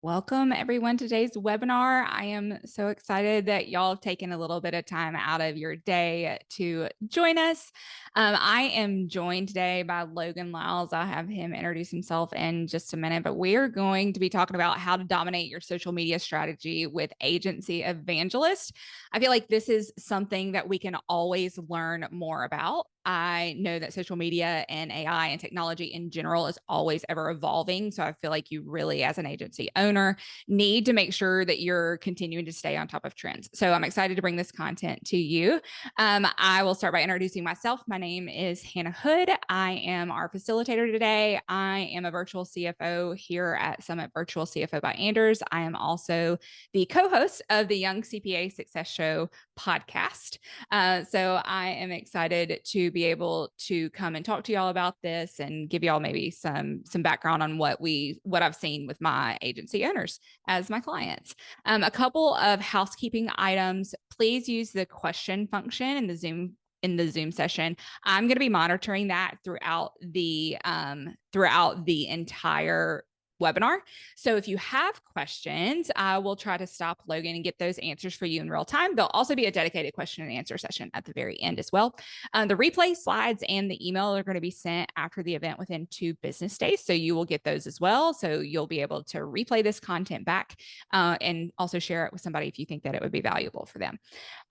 Welcome everyone to today's webinar. I am so excited that y'all have taken a little bit of time out of your day to join us. I am joined today by Logan Lyles. I'll have him introduce himself in just a minute, but we are going to be talking about how to dominate your social media strategy with Agency Evangelist. I feel like this is something that we can always learn more about. I know that social media and AI and technology in general is always ever evolving. So I feel like you really, as an agency owner, need to make sure that you're continuing to stay on top of trends. So I'm excited to bring this content to you. I will start by introducing myself. My name is Hannah Hood. I am our facilitator today. I am a virtual CFO here at Summit Virtual CFO by Anders. I am also the co-host of the Young CPA Success Show podcast. So I am excited to be able to come and talk to y'all about this and give y'all maybe some background on what I've seen with my agency owners as my clients. A couple of housekeeping items. Please use the question function in the Zoom session. I'm going to be monitoring that throughout the entire webinar. So if you have questions, I will try to stop Logan and get those answers for you in real time. There'll also be a dedicated question and answer session at the very end as well. The replay slides and the email are going to be sent after the event within 2 business days. So you will get those as well. So you'll be able to replay this content back and also share it with somebody if you think that it would be valuable for them.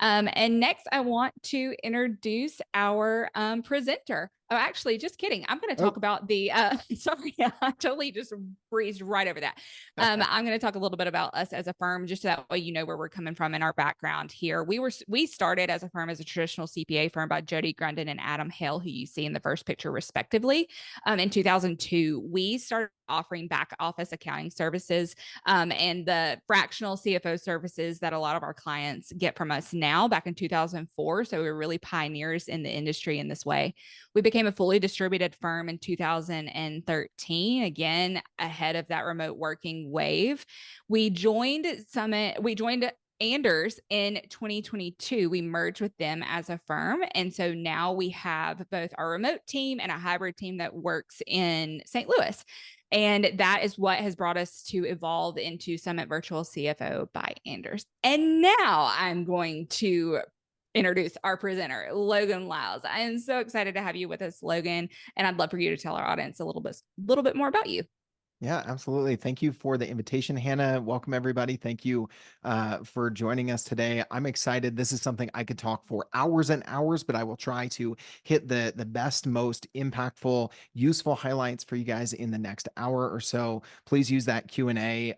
And next, I want to introduce our presenter. Oh, actually, just kidding. I'm going to talk about the, sorry, I totally just breezed right over that. I'm going to talk a little bit about us as a firm, just so that way you know where we're coming from in our background here. We started as a firm as a traditional CPA firm by Jody Grundon and Adam Hale, who you see in the first picture respectively. In 2002, we started offering back office accounting services and the fractional CFO services that a lot of our clients get from us now back in 2004. So we were really pioneers in the industry in this way. We became a fully distributed firm in 2013, again, ahead of that remote working wave. We joined Anders in 2022. We merged with them as a firm. And so now we have both our remote team and a hybrid team that works in St. Louis. And that is what has brought us to evolve into Summit Virtual CFO by Anders. And now I'm going to introduce our presenter, Logan Lyles. I am so excited to have you with us, Logan. And I'd love for you to tell our audience a little bit more about you. Yeah, absolutely. Thank you for the invitation, Hannah. Welcome, everybody. Thank you for joining us today. I'm excited. This is something I could talk for hours and hours, but I will try to hit the best, most impactful, useful highlights for you guys in the next hour or so. Please use that Q&A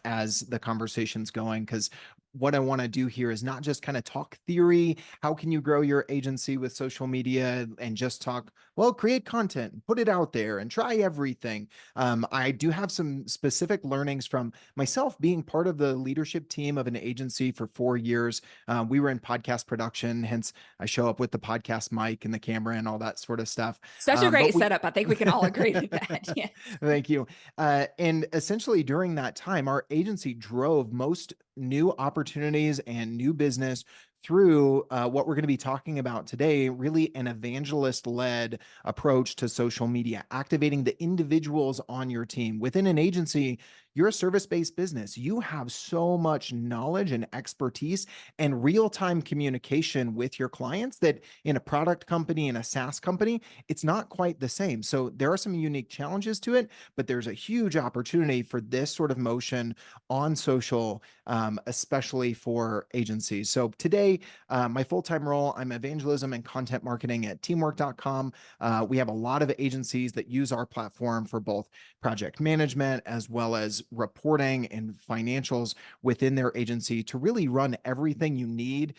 as the conversation's going, because what I want to do here is not just kind of talk theory. How can you grow your agency with social media and just talk, well, create content, put it out there and try everything. I do have some specific learnings from myself being part of the leadership team of an agency for 4 years. We were in podcast production, hence I show up with the podcast mic and the camera and all that sort of stuff. Such a But great we, setup. I think we can all agree with that. Yes. Thank you. And essentially during that time, our agency drove most new opportunities and new business through what we're going to be talking about today, really an evangelist-led approach to social media, activating the individuals on your team. Within an agency, you're a service-based business. You have so much knowledge and expertise and real-time communication with your clients that in a product company, in a SaaS company, it's not quite the same. So there are some unique challenges to it, but there's a huge opportunity for this sort of motion on social, especially for agencies. So today, my full-time role, I'm evangelism and content marketing at teamwork.com. We have a lot of agencies that use our platform for both project management as well as reporting and financials within their agency to really run everything you need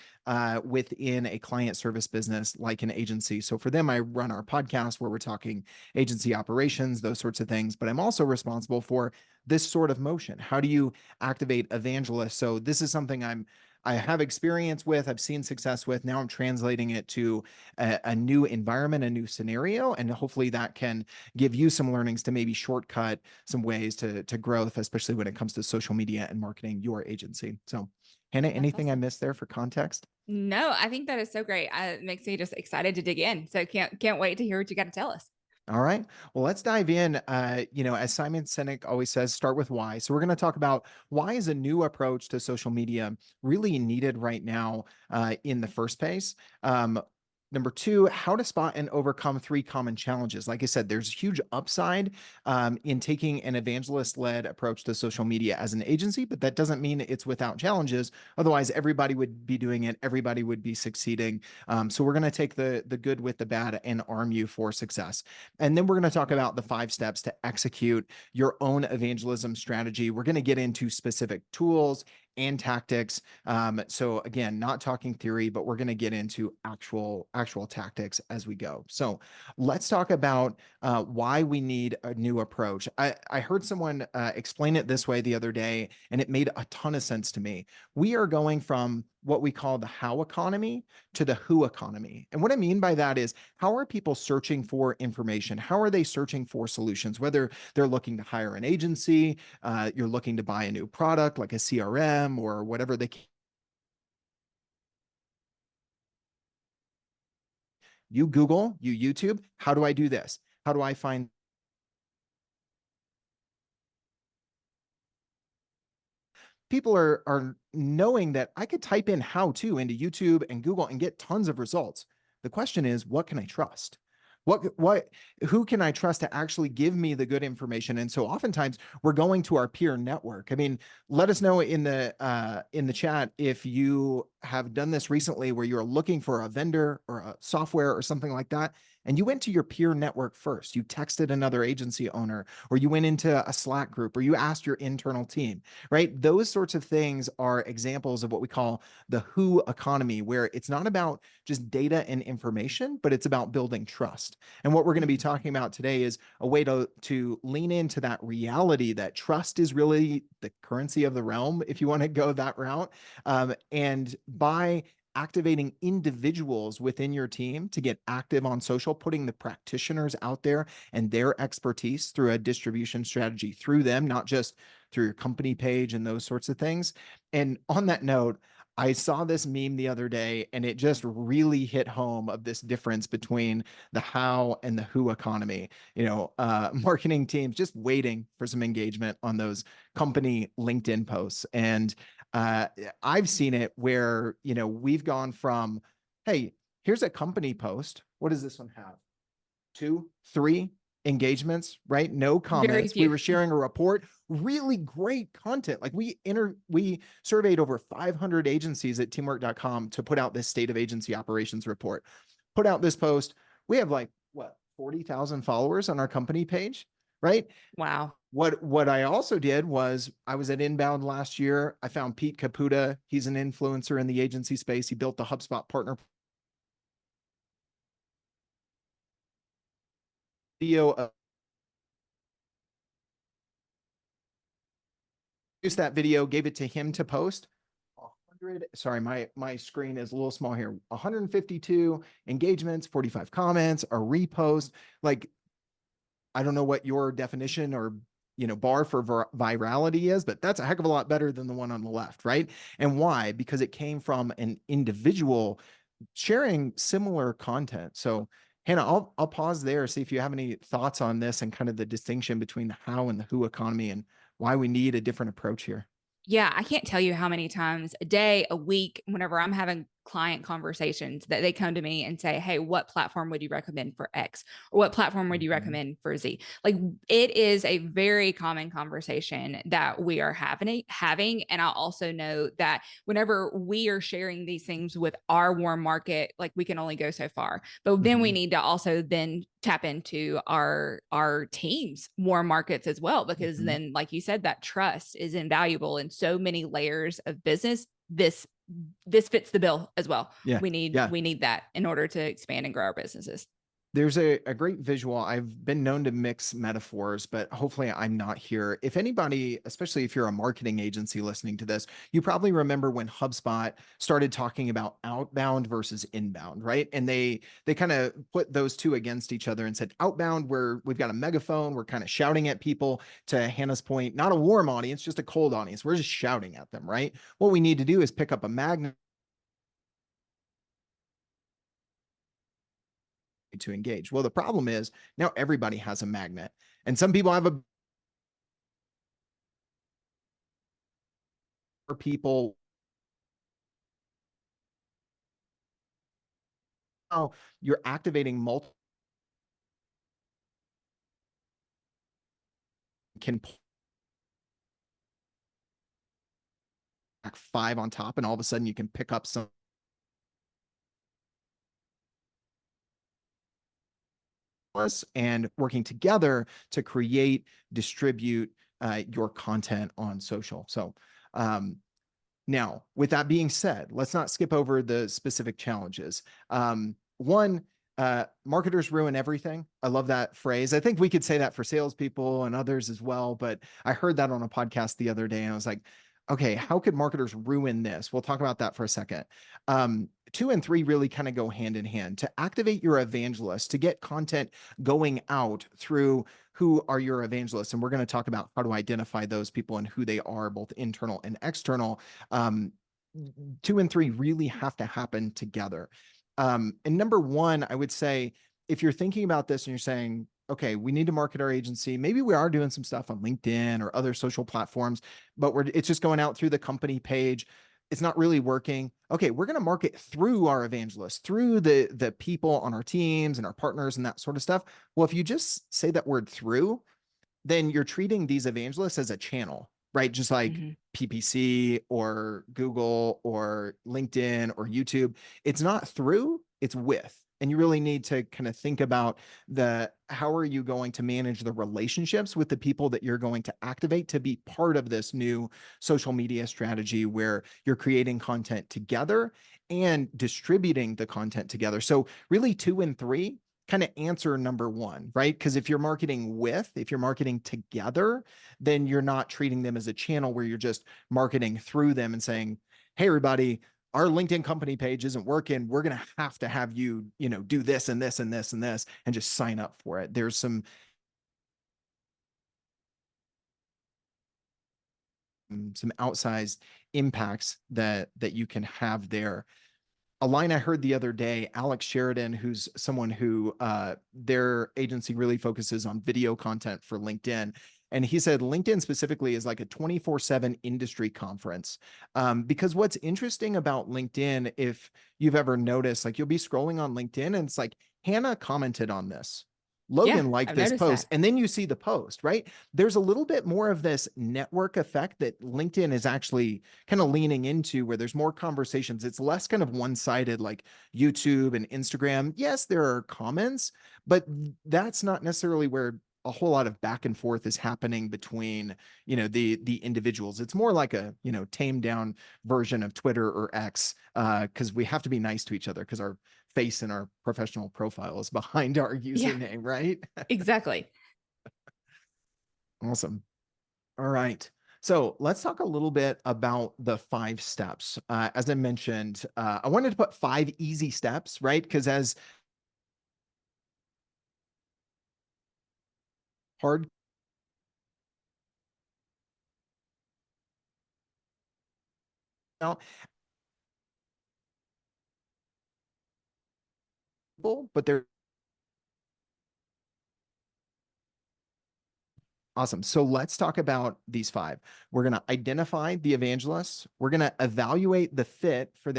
within a client service business like an agency. So for them, I run our podcast where we're talking agency operations, those sorts of things, but I'm also responsible for this sort of motion. How do you activate evangelists? So this is something I have experience with, I've seen success with. Now I'm translating it to a new environment, a new scenario, and hopefully that can give you some learnings to maybe shortcut some ways to growth, especially when it comes to social media and marketing your agency. So Hannah, That's anything I awesome. missed there for context? No, I think that is so great. It makes me just excited to dig in. So can't wait to hear what you got to tell us. All right. Well, let's dive in. As Simon Sinek always says, start with why. So we're going to talk about why is a new approach to social media really needed right now in the first place. Number two, how to spot and overcome three common challenges. Like I said, there's huge upside in taking an evangelist-led approach to social media as an agency, but that doesn't mean it's without challenges. Otherwise, everybody would be doing it. Everybody would be succeeding. So we're going to take the good with the bad and arm you for success. And then we're going to talk about the 5 steps to execute your own evangelism strategy. We're going to get into specific tools and tactics. So again, not talking theory, but we're going to get into actual tactics as we go. So let's talk about why we need a new approach. I heard someone explain it this way the other day, and it made a ton of sense to me. We are going from what we call the how economy to the who economy. And what I mean by that is, how are people searching for information? How are they searching for solutions? Whether they're looking to hire an agency, you're looking to buy a new product like a CRM or whatever they can. You Google, you YouTube, how do I do this? How do I find people are knowing that I could type in how to into YouTube and Google and get tons of results. The question is, what can I trust? What who can I trust to actually give me the good information? And so oftentimes we're going to our peer network. I mean, let us know in the chat if you have done this recently where you're looking for a vendor or a software or something like that, and you went to your peer network first. You texted another agency owner, or you went into a Slack group, or you asked your internal team, right? Those sorts of things are examples of what we call the who economy, where it's not about just data and information, but it's about building trust. And what we're going to be talking about today is a way to lean into that reality that trust is really the currency of the realm, if you want to go that route. And by activating individuals within your team to get active on social, putting the practitioners out there and their expertise through a distribution strategy through them, not just through your company page and those sorts of things. And on that note, I saw this meme the other day and it just really hit home of this difference between the how and the who economy. Marketing teams just waiting for some engagement on those company LinkedIn posts. And uh, I've seen it where, we've gone from, hey, here's a company post. What does this one have? 2, 3 engagements, right? No Very comments. We few. were sharing a report, really great content. Like we surveyed over 500 agencies at teamwork.com to put out this state of agency operations report. Put out this post. We have like what, 40,000 followers on our company page, right? Wow. What I also did was I was at Inbound last year. I found Pete Caputa. He's an influencer in the agency space. He built the HubSpot partner video. Produced that video, gave it to him to post. 100, sorry, my screen is a little small here. 152 engagements, 45 comments, a repost. Like, I don't know what your definition or bar for virality is, but that's a heck of a lot better than the one on the left, right? And why? Because it came from an individual sharing similar content. So Hannah, I'll pause there, see if you have any thoughts on this and kind of the distinction between the how and the who economy and why we need a different approach here. Yeah, I can't tell you how many times a day, a week, whenever I'm having client conversations that they come to me and say, "Hey, what platform would you recommend for X? Or what platform would you Mhm. recommend for Z?" Like, it is a very common conversation that we are having. And I also know that whenever we are sharing these things with our warm market, like, we can only go so far. But then we Mhm. need to also then tap into our team's warm markets as well, because Mhm. then, like you said, that trust is invaluable in so many layers of business. This fits the bill as well. Yeah. Yeah. We need that in order to expand and grow our businesses. There's a great visual. I've been known to mix metaphors, but hopefully I'm not here. If anybody, especially if you're a marketing agency listening to this, you probably remember when HubSpot started talking about outbound versus inbound, right? And they kind of put those two against each other and said outbound, where we've got a megaphone, we're kind of shouting at people, to Hannah's point, not a warm audience, just a cold audience. We're just shouting at them, right? What we need to do is pick up a magnet to engage. Well, the problem is now everybody has a magnet, and some people have a people. Now you're activating multiple can five on top, and all of a sudden you can pick up some and working together to create, distribute your content on social. So, now, with that being said, let's not skip over the specific challenges. One, marketers ruin everything. I love that phrase. I think we could say that for salespeople and others as well. But I heard that on a podcast the other day, and I was like, okay, how could marketers ruin this? We'll talk about that for a second. Two and three really kind of go hand in hand. To activate your evangelists, to get content going out through who are your evangelists. And we're going to talk about how to identify those people and who they are, both internal and external. um, Two and three really have to happen together. And number one, I would say, if you're thinking about this and you're saying, okay, we need to market our agency, maybe we are doing some stuff on LinkedIn or other social platforms, but it's just going out through the company page. It's not really working. Okay, we're going to market through our evangelists, through the people on our teams and our partners and that sort of stuff. Well, if you just say that word through, then you're treating these evangelists as a channel, right? Just like Mm-hmm. PPC or Google or LinkedIn or YouTube. It's not through, it's with. And you really need to kind of think about how are you going to manage the relationships with the people that you're going to activate to be part of this new social media strategy where you're creating content together and distributing the content together. So really two and three kind of answer number one, right? Because if you're marketing together, then you're not treating them as a channel where you're just marketing through them and saying, hey, everybody, our LinkedIn company page isn't working. We're going to have you, do this and this and this and this and just sign up for it. There's some outsized impacts that you can have there. A line I heard the other day, Alex Sheridan, who's someone who their agency really focuses on video content for LinkedIn. And he said LinkedIn specifically is like a 24/7 industry conference. Because what's interesting about LinkedIn, if you've ever noticed, like you'll be scrolling on LinkedIn and it's like, Hannah commented on this. Yeah, Logan liked I've this noticed post. that. And then you see the post, right? There's a little bit more of this network effect that LinkedIn is actually kind of leaning into, where there's more conversations. It's less kind of one-sided like YouTube and Instagram. Yes, there are comments, but that's not necessarily where a whole lot of back and forth is happening between, the individuals. It's more like a, tamed down version of Twitter or X, because we have to be nice to each other because our face and our professional profile is behind our Yeah, username, right? exactly. Awesome. All right. So let's talk a little bit about the 5 steps. As I mentioned, I wanted to put 5 easy steps, right? Because as hard, but they're awesome. So let's talk about these 5. We're going to identify the evangelists. We're going to evaluate the fit for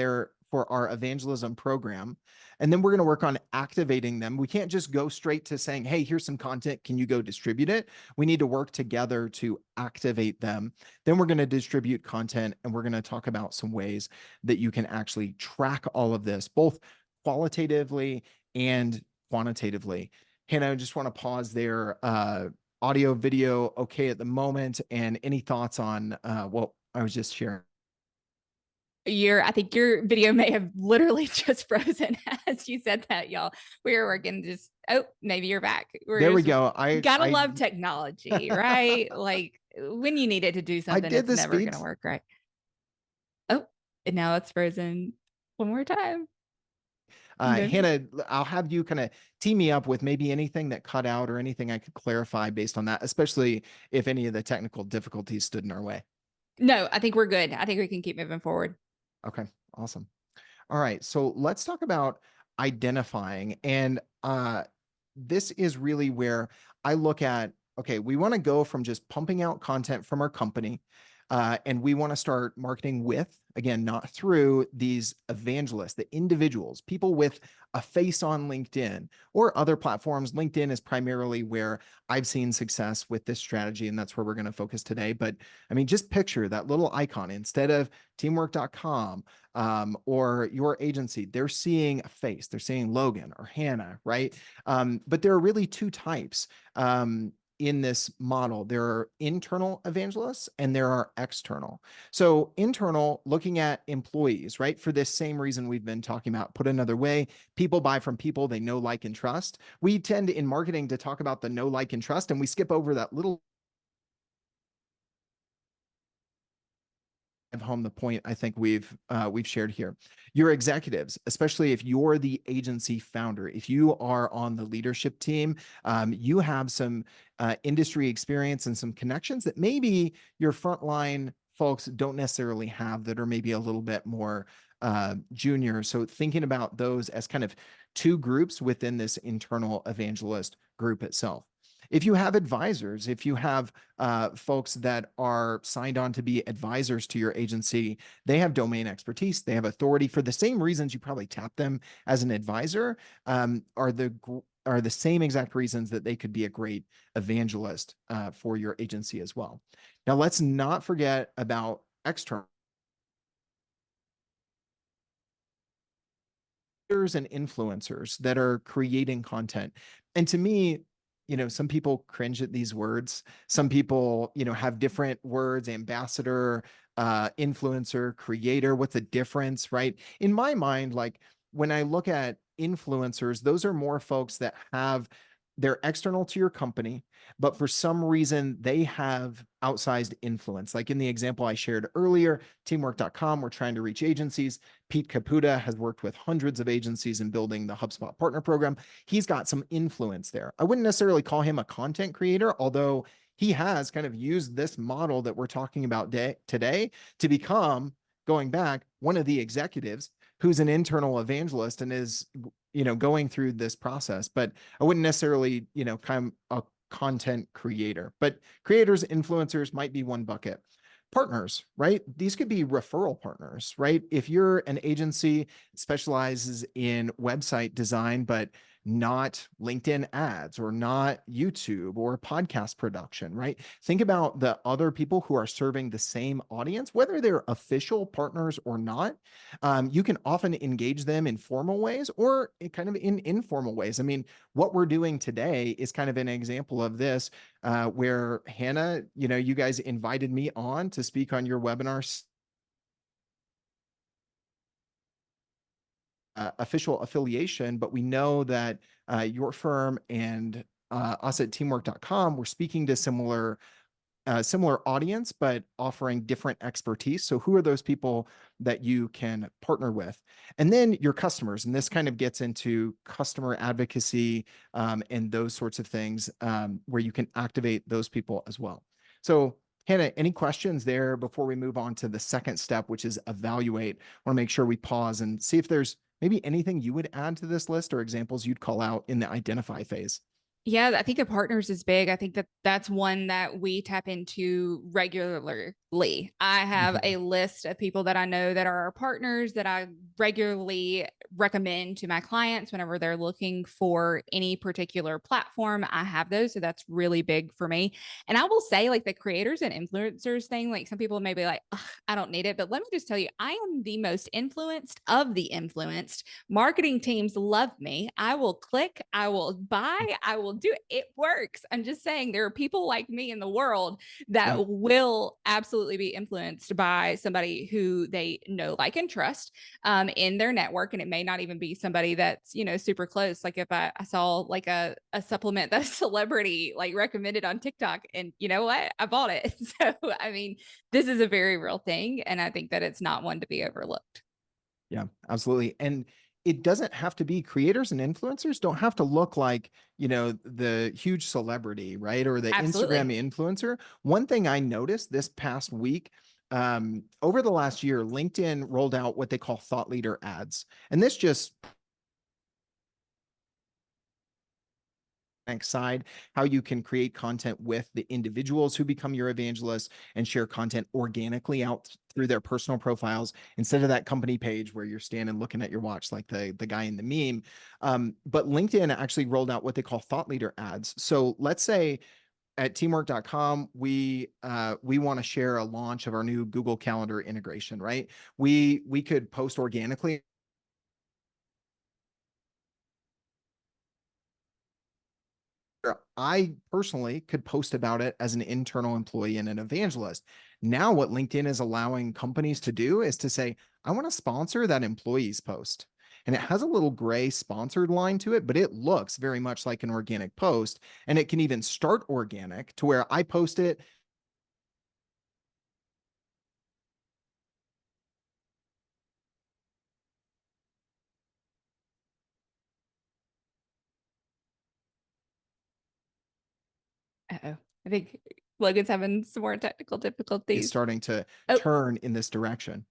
our evangelism program. And then we're going to work on activating them. We can't just go straight to saying, hey, here's some content. Can you go distribute it? We need to work together to activate them. Then we're going to distribute content, and we're going to talk about some ways that you can actually track all of this, both qualitatively and quantitatively. Hannah, I just want to pause there. Audio, video, okay at the moment, and any thoughts on what I was just sharing? I think your video may have literally just frozen as you said that, y'all. We were working maybe you're back. There We're we just go. I gotta I love technology, right? Like when you need it to do I something, did it's the never gonna speeds. work, right? Oh, and now it's frozen one more time. No. Hannah, I'll have you kind of tee me up with maybe anything that cut out or anything I could clarify based on that, especially if any of the technical difficulties stood in our way. No, I think we're good. I think we can keep moving forward. Okay, awesome. All right, so let's talk about identifying. And this is really where I look at, okay, we want to go from just pumping out content from our company. And we want to start marketing with, again, not through these evangelists, the individuals, people with a face on LinkedIn or other platforms. LinkedIn is primarily where I've seen success with this strategy, and that's where we're going to focus today. But I mean, just picture that little icon instead of teamwork.com or your agency, they're seeing a face, they're seeing Logan or Hannah, right? But there are really two types. In this model, there are internal evangelists and there are external. So, internal, looking at employees, right? For this same reason we've been talking about. Put another way, people buy from people they know, like, and trust. We tend in marketing to talk about the know, like, and trust, and we skip over that little home the point I think we've shared here. Your executives, especially if you're the agency founder, if you are on the leadership team, you have some industry experience and some connections that maybe your frontline folks don't necessarily have, that are maybe a little bit more junior. So thinking about those as kind of two groups within this internal evangelist group itself. If you have advisors, if you have folks that are signed on to be advisors to your agency, they have domain expertise, they have authority for the same reasons you probably tap them as an advisor, are the same exact reasons that they could be a great evangelist for your agency as well. Now, let's not forget about external and influencers that are creating content. And to me, some people cringe at these words. Some people, have different words: ambassador, influencer, creator. What's the difference, right? In my mind, like, when I look at influencers, those are more folks that they're external to your company, but for some reason they have outsized influence. Like in the example I shared earlier, teamwork.com, we're trying to reach agencies. Pete Caputa has worked with hundreds of agencies in building the HubSpot partner program. He's got some influence there. I wouldn't necessarily call him a content creator, although he has kind of used this model that we're talking about today to become, going back, one of the executives who's an internal evangelist and is, going through this process. But I wouldn't necessarily, kind of a content creator. But creators, influencers might be one bucket. Partners, right? These could be referral partners, right? If you're an agency specializes in website design, but not LinkedIn ads or not YouTube or podcast production, right? Think about the other people who are serving the same audience, whether they're official partners or not. You can often engage them in formal ways or kind of in informal ways. I mean, what we're doing today is kind of an example of this, where Hannah, you guys invited me on to speak on your webinar, official affiliation, but we know that your firm and us at teamwork.com, we're speaking to similar audience, but offering different expertise. So who are those people that you can partner with? And then your customers. And this kind of gets into customer advocacy and those sorts of things, where you can activate those people as well. So Hannah, any questions there before we move on to the second step, which is evaluate? I want to make sure we pause and see if there's maybe anything you would add to this list or examples you'd call out in the identify phase. Yeah, I think the partners is big. I think that that's one that we tap into regularly. I have Mhm. a list of people that I know that are our partners that I regularly recommend to my clients whenever they're looking for any particular platform. I have those. So that's really big for me. And I will say, like, the creators and influencers thing, like, some people may be like, I don't need it. But let me just tell you, I am the most influenced of the influenced. Marketing teams love me. I will click, I will buy, I will do it. It works. I'm just saying, there are people like me in the world that Yeah. will absolutely be influenced by somebody who they know, like, and trust in their network. And it may not even be somebody that's, super close. Like if I saw like a supplement that a celebrity like recommended on TikTok, and you know what? I bought it. So, I mean, this is a very real thing. And I think that it's not one to be overlooked. Yeah, absolutely. And it doesn't have to be, creators and influencers don't have to look like, the huge celebrity, right? Or the Instagram Absolutely. influencer. One thing I noticed this past week, over the last year, LinkedIn rolled out what they call thought leader ads. And this just side, how you can create content with the individuals who become your evangelists and share content organically out through their personal profiles instead of that company page where you're standing looking at your watch like the guy in the meme. But LinkedIn actually rolled out what they call thought leader ads. So let's say at teamwork.com we want to share a launch of our new Google Calendar integration, right? We could post organically. I personally could post about it as an internal employee and an evangelist. Now, what LinkedIn is allowing companies to do is to say, I want to sponsor that employee's post. And it has a little gray sponsored line to it, but it looks very much like an organic post. And it can even start organic to where I post it. Uh-oh. I think Logan's having some more technical Is difficulties. starting to Oh, turn in this direction.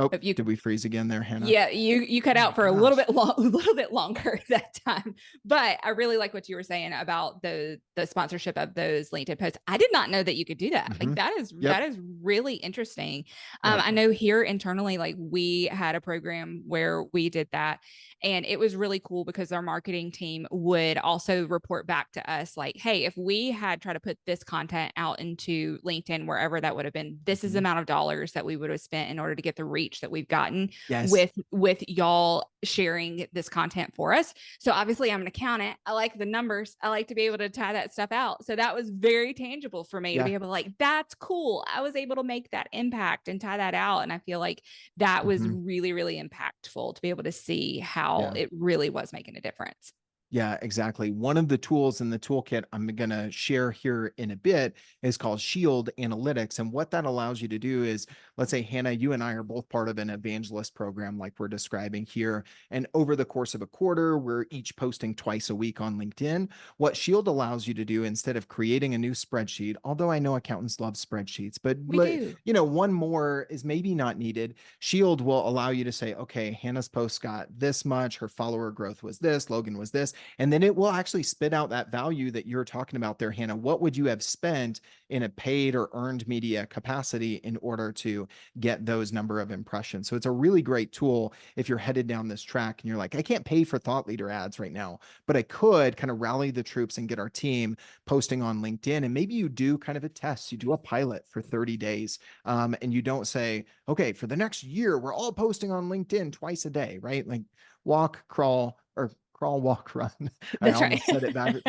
Oh, if you did we freeze again there, Hannah? Yeah, you cut Oh out my for a little gosh. bit long, a little bit longer that time. But I really like what you were saying about the sponsorship of those LinkedIn posts. I did not know that you could do that. Like Mm-hmm. that Yep. is really interesting. Yeah. I know here internally, like we had a program where we did that, and it was really cool because our marketing team would also report back to us like, hey, if we had tried to put this content out into LinkedIn, wherever that would have been, this is the Mm-hmm. amount of dollars that we would have spent in order to get the reach that we've gotten Yes. with y'all sharing this content for us. So obviously I'm an accountant. I like the numbers. I like to be able to tie that stuff out. So that was very tangible for me to be Yeah. able to like, that's cool. I was able to make that impact and tie that out. And I feel like that was Mm-hmm. really, really impactful to be able to see how Yeah. it really was making a difference. Yeah, exactly. One of the tools in the toolkit I'm going to share here in a bit is called Shield Analytics. And what that allows you to do is, let's say, Hannah, you and I are both part of an evangelist program like we're describing here. And over the course of a quarter, we're each posting twice a week on LinkedIn. What Shield allows you to do instead of creating a new spreadsheet, although I know accountants love spreadsheets, but We do. one more is maybe not needed. Shield will allow you to say, okay, Hannah's post got this much, her follower growth was this, Logan was this. And then it will actually spit out that value that you're talking about there, Hannah. What would you have spent in a paid or earned media capacity in order to get those number of impressions? So it's a really great tool if you're headed down this track and you're like, I can't pay for thought leader ads right now, but I could kind of rally the troops and get our team posting on LinkedIn. And maybe you do kind of a test, you do a pilot for 30 days. And you don't say, okay, for the next year, we're all posting on LinkedIn twice a day, right? Like walk, crawl, or crawl, walk, run. I That's right. almost said it backwards.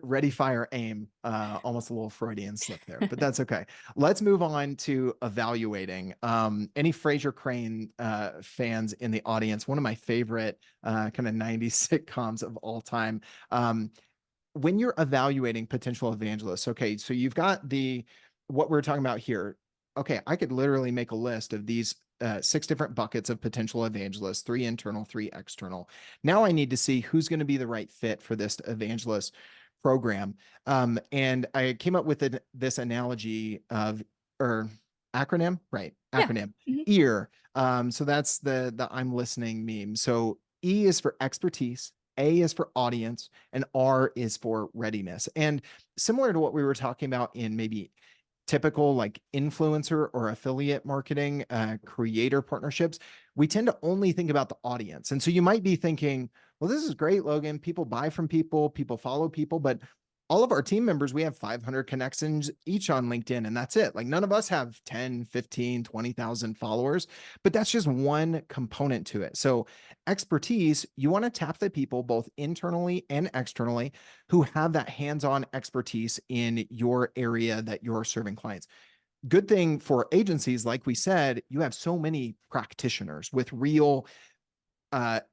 Ready, fire, aim. Almost a little Freudian slip there, but that's okay. Let's move on to evaluating. Any Fraser Crane fans in the audience? One of my favorite kind of 90s sitcoms of all time. When you're evaluating potential evangelists, okay, so you've got what we're talking about here. Okay, I could literally make a list of these 6 different buckets of potential evangelists, 3 internal, 3 external. Now I need to see who's going to be the right fit for this evangelist program. And I came up with this analogy of, or acronym, right? Yeah. Acronym, Mhm. EAR. So that's the I'm listening meme. So E is for expertise, A is for audience, and R is for readiness. And similar to what we were talking about in maybe typical like influencer or affiliate marketing, creator partnerships, we tend to only think about the audience. And so you might be thinking, well, this is great, Logan. People buy from people, people follow people, but all of our team members, we have 500 connections each on LinkedIn, and that's it. Like none of us have 10, 15, 20,000 followers, but that's just one component to it. So expertise, you want to tap the people both internally and externally who have that hands-on expertise in your area that you're serving clients. Good thing for agencies, like we said, you have so many practitioners with real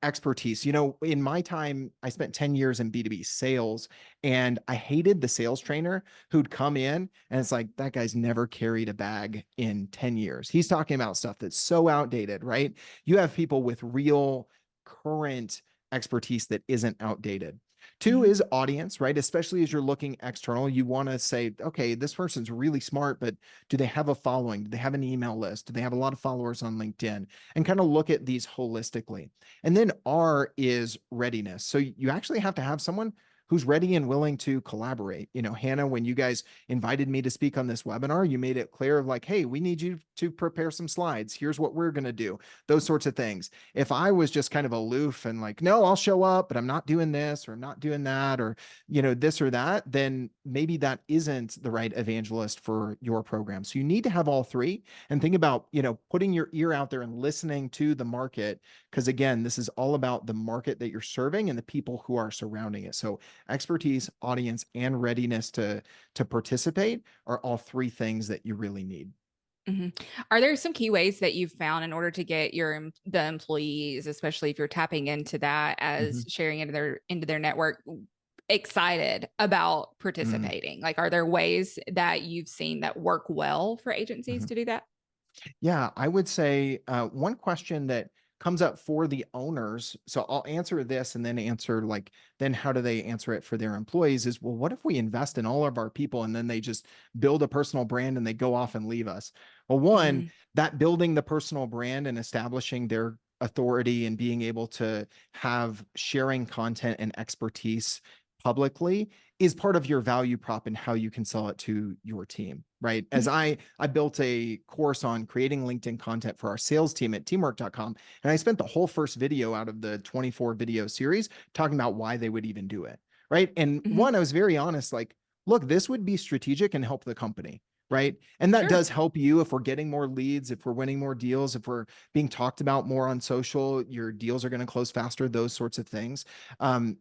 expertise. In my time, I spent 10 years in B2B sales, and I hated the sales trainer who'd come in and it's like, that guy's never carried a bag in 10 years. He's talking about stuff that's so outdated, right? You have people with real current expertise that isn't outdated. Two is audience, right? Especially as you're looking external, you want to say, okay, this person's really smart, but do they have a following? Do they have an email list? Do they have a lot of followers on LinkedIn? And kind of look at these holistically. And then R is readiness. So you actually have to have someone who's ready and willing to collaborate. Hannah, when you guys invited me to speak on this webinar, you made it clear of like, hey, we need you to prepare some slides. Here's what we're going to do. Those sorts of things. If I was just kind of aloof and like, no, I'll show up, but I'm not doing this or I'm not doing that or, this or that, then maybe that isn't the right evangelist for your program. So you need to have all three and think about, putting your ear out there and listening to the market. Because again, this is all about the market that you're serving and the people who are surrounding it. So expertise, audience, and readiness to participate are all three things that you really need. Are there some key ways that you've found in order to get the employees, especially if you're tapping into that as sharing into their network, excited about participating? Like, are there ways that you've seen that work well for agencies to do that? Yeah, I would say one question that comes up for the owners. So I'll answer this and then answer like, then how do they answer it for their employees is, well, what if we invest in all of our people and then they just build a personal brand and they go off and leave us? Well, one, that building the personal brand and establishing their authority and being able to have sharing content and expertise publicly is part of your value prop and how you can sell it to your team, right? As I built a course on creating LinkedIn content for our sales team at teamwork.com, and I spent the whole first video out of the 24 video series talking about why they would even do it, right? And one, I was very honest, like, look, this would be strategic and help the company, right? And that does help you if we're getting more leads, if we're winning more deals, if we're being talked about more on social, your deals are going to close faster, those sorts of things.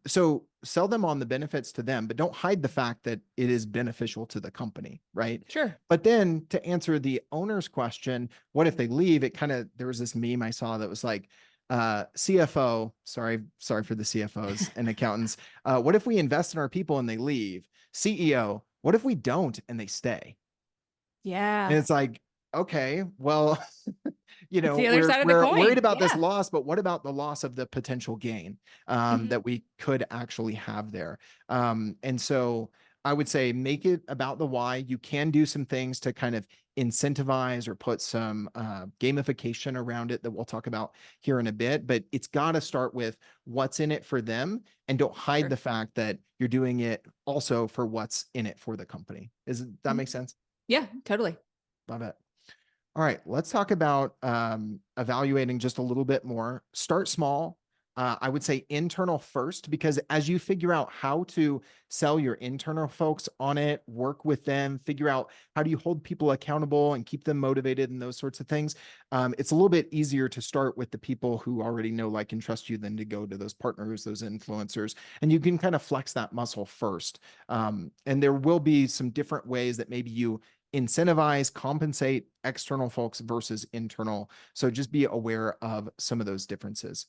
So sell them on the benefits to them, but don't hide the fact that it is beneficial to the company, right? Sure. But then to answer the owner's question, what if they leave? There was this meme I saw that was like, CFO, sorry for the CFOs and accountants. What if we invest in our people and they leave? CEO, what if we don't and they stay? And Yeah. it's like, okay, well, It's the other we're side of the we're worried coin. about this Yeah. loss, but what about the loss of the potential gain that we could actually have there? And so I would say make it about the why. You can do some things to kind of incentivize or put some gamification around it that we'll talk about here in a bit, but it's got to start with what's in it for them and don't hide Sure. the fact that you're doing it also for what's in it for the company. Does that make sense? Yeah, totally. Love it. All right, let's talk about evaluating just a little bit more. Start small. I would say internal first, because as you figure out how to sell your internal folks on it, work with them, figure out how do you hold people accountable and keep them motivated and those sorts of things, it's a little bit easier to start with the people who already know, like, and trust you than to go to those partners, those influencers. And you can kind of flex that muscle first. And there will be some different ways that maybe you incentivize, compensate external folks versus internal. So just be aware of some of those differences.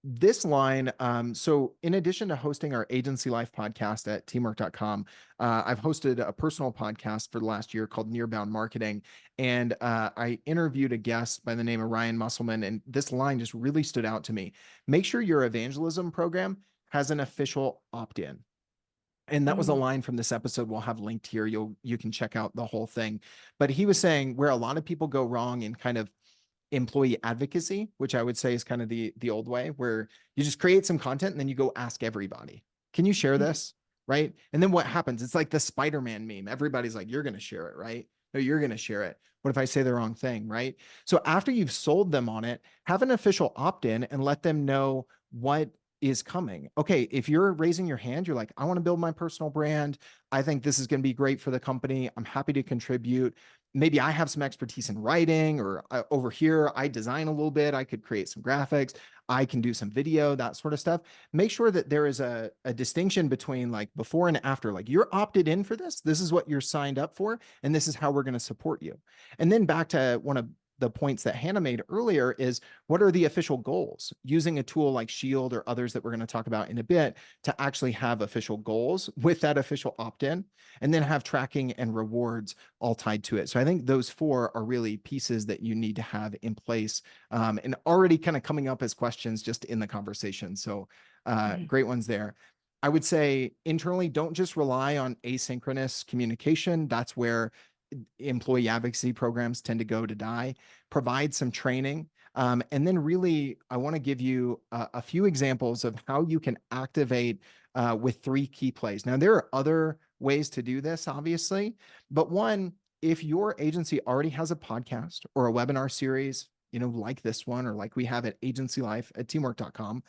This line, so in addition to hosting our agency life podcast at teamwork.com, I've hosted a personal podcast for the last year called Nearbound Marketing. And I interviewed a guest by the name of Ryan Musselman, and this line just really stood out to me. Make sure your evangelism program has an official opt-in. And that was a line from this episode we'll have linked here. You can check out the whole thing. But he was saying where a lot of people go wrong in kind of employee advocacy, which I would say is kind of the old way, where you just create some content and then you go ask everybody, can you share this? Right. And then what happens? It's like the Spider-Man meme. Everybody's like, you're going to share it, right? No, you're going to share it. What if I say the wrong thing? Right. So after you've sold them on it, have an official opt-in and let them know what is coming. Okay, if you're raising your hand, you're like, I want to build my personal brand. I think this is going to be great for the company. I'm happy to contribute. Maybe I have some expertise in writing, or over here, I design a little bit. I could create some graphics. I can do some video, that sort of stuff. Make sure that there is a distinction between like before and after. Like, you're opted in for this. This is what you're signed up for. And this is how we're going to support you. And then back to one of the points that Hannah made earlier is, what are the official goals? Using a tool like Shield or others that we're going to talk about in a bit to actually have official goals with that official opt-in, and then have tracking and rewards all tied to it. So I think those four are really pieces that you need to have in place, and already kind of coming up as questions just in the conversation. So Mhm. Great ones there. I would say internally, don't just rely on asynchronous communication. That's where employee advocacy programs tend to go to die. Provide some training. And then, really, I want to give you a few examples of how you can activate with 3 key plays. Now, there are other ways to do this, obviously, but one, if your agency already has a podcast or a webinar series, like this one, or like we have at Agency Life at teamwork.com,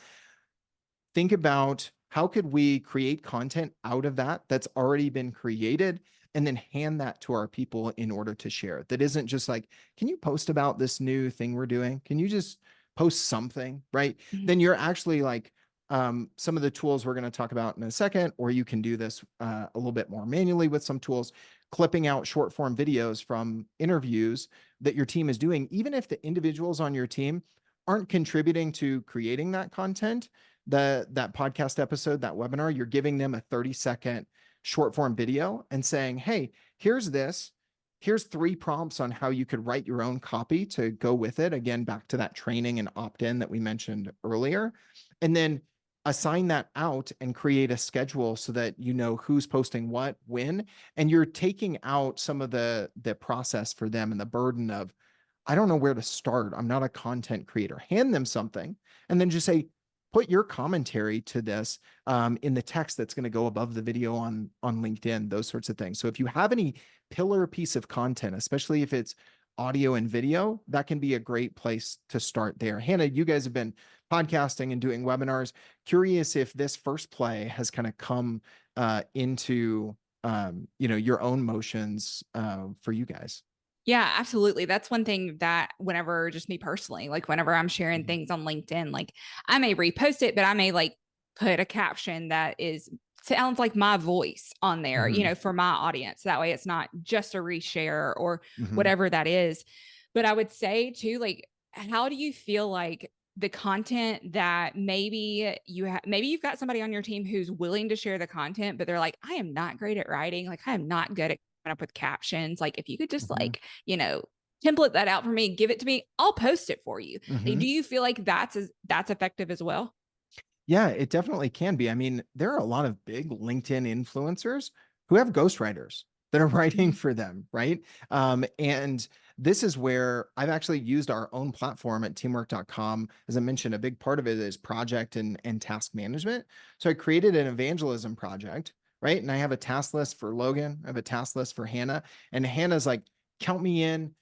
think about how could we create content out of that that's already been created, and then hand that to our people in order to share. That isn't just like, can you post about this new thing we're doing? Can you just post something, right? Mhm. Then you're actually like, some of the tools we're going to talk about in a second, or you can do this a little bit more manually with some tools, clipping out short form videos from interviews that your team is doing. Even if the individuals on your team aren't contributing to creating that content, that podcast episode, that webinar, you're giving them a 30-second short form video and saying, hey, here's this. Here's 3 prompts on how you could write your own copy to go with it. Again, back to that training and opt-in that we mentioned earlier. And then assign that out and create a schedule so that you know who's posting what, when, and you're taking out some of the process for them and the burden of, I don't know where to start. I'm not a content creator. Hand them something and then just say, put your commentary to this in the text that's going to go above the video on LinkedIn, those sorts of things. So if you have any pillar piece of content, especially if it's audio and video, that can be a great place to start there. Hannah, you guys have been podcasting and doing webinars. Curious if this first play has kind of come into your own motions for you guys. Yeah, absolutely. That's one thing that whenever, just me personally, like whenever I'm sharing Mhm. things on LinkedIn, like I may repost it, but I may like put a caption that is sounds like my voice on there, Mhm. for my audience. That way it's not just a reshare or Mhm. whatever that is. But I would say too, like, how do you feel like the content that maybe you've got somebody on your team who's willing to share the content, but they're like, I am not great at writing, like I am not good at coming up with captions. Like if you could just Mhm. like, template that out for me, give it to me, I'll post it for you. Like, do Mhm. you feel like that's effective as well? Yeah, it definitely can be. I mean, there are a lot of big LinkedIn influencers who have ghostwriters that are writing Mhm. for them, right? And this is where I've actually used our own platform at teamwork.com. As I mentioned, a big part of it is project and task management. So I created an evangelism project, right? And I have a task list for Logan, I have a task list for Hannah, and Hannah's like, count me in,